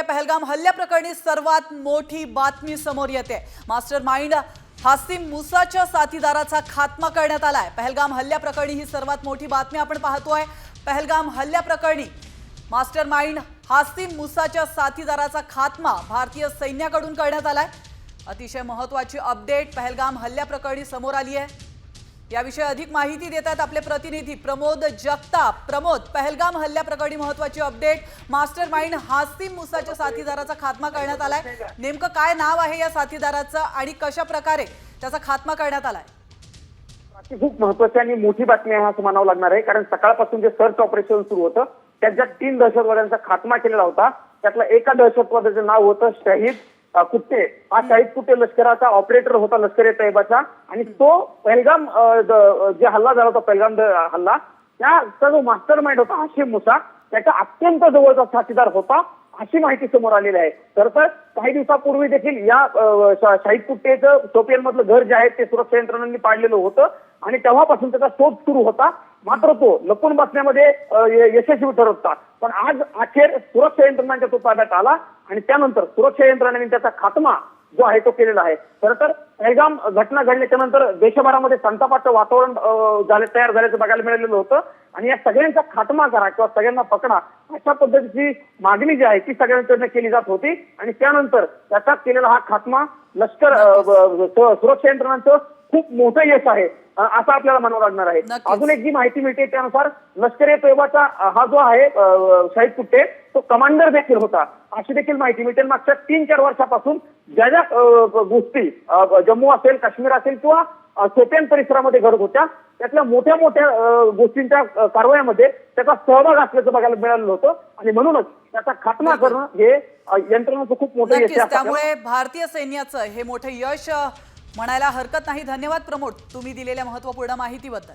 पहलगाम हल्ल्याप्रकरणी सर्वात मोठी बातमी समोर येते। मास्टर माइंड हासिम मुसाच्या साथीदाराचा खात्मा करण्यात आलाय। पहलगाम हल्ल्याप्रकरणी ही सर्वात मोठी बातमी आपण पाहतोय। पहलगाम हल्ल्याप्रकरणी मास्टर माइंड हासिम मुसाच्या साथीदाराचा खात्मा भारतीय सैन्याकडून करण्यात आलाय। अतिशय महत्त्वाची अपडेट पहलगाम हल्ल्याप्रकरणी समोर आली आहे। याविषयी अधिक माहिती देतात आपले प्रतिनिधी प्रमोद जगताप। प्रमोद, पहलगाम हल्ल्याप्रकरणी महत्त्वाची अपडेट, मास्टर माइंड हासिम मुसाच्या साथीदाराचा खात्मा करण्यात आलाय। नेमकं काय नाव आहे या साथीदाराचं आणि कशा प्रकारे त्याचा खात्मा करण्यात आलाय? खूप महत्त्वाची आणि मोठी बातमी आहे असं म्हणावं लागणार आहे, कारण सकाळपासून जे सर्च ऑपरेशन सुरू होतं त्याच्यात 3 दहशतवाद्यांचा खात्मा केलेला होता। त्यातला एका दहशतवाद्याचं नाव होतं शहीद कुट्टे। हा शाहिद कुट्टे लष्कराचा ऑपरेटर होता लष्कर ए तैयबाचा, आणि तो पहलगाम जे हल्ला झाला होता पहलगाम हल्ला त्याचा जो मास्टर माइंड होता हासिम मुसा त्याचा अत्यंत जवळचा साथीदार होता अशी माहिती समोर आलेली आहे। तर काही दिवसापूर्वी देखील या शाहिद कुट्टेचं शोपियानमधलं घर जे आहे ते सुरक्षा यंत्रणांनी पाडलेलं होतं आणि तेव्हापासून त्याचा शोध सुरू होता। मात्र तो लपून बसण्यामध्ये यशस्वी ठरत होता, पण आज अखेर सुरक्षा यंत्रणांच्या तो ताब्यात आला आणि त्यानंतर सुरक्षा यंत्रणांनी त्याचा खात्मा जो आहे तो केलेला आहे। खरं पहलगाम घटना घडल्याच्या नंतर देशभरामध्ये संतापाचं वातावरण तयार झाल्याचं बघायला मिळालेलं होतं आणि या सगळ्यांचा खात्मा करा किंवा सगळ्यांना पकडा अशा पद्धतीची मागणी जी आहे ती सगळ्यांकडून केली जात होती आणि त्यानंतर त्याचा केलेला हा खात्मा लष्कर सुरक्षा यंत्रणांचं खूप मोठं यश आहे असं आपल्याला म्हणावं लागणार आहे। अजून एक जी माहिती मिळते त्यानुसार लष्कर ए तैयबाचा हा जो आहे शाहिद कुट्टे तो कमांडर देखील होता अशी देखील माहिती मिळते। मागच्या 3-4 वर्षापासून ज्या ज्या गोष्टी जम्मू असेल काश्मीर असेल किंवा शोपियान परिसरामध्ये घडत होत्या त्यातल्या मोठ्या मोठ्या गोष्टींच्या कारवायामध्ये त्याचा सहभाग असल्याचं बघायला मिळालेलं होतं आणि म्हणूनच त्याचा खात्मा करणं हे यंत्रणाचं खूप मोठं यश आहे। त्यामुळे भारतीय सैन्याचं हे मोठं यश म्हणायला हरकत नाही। धन्यवाद प्रमोद, तुम्ही दिलेल्या महत्त्वपूर्ण माहितीबद्दल।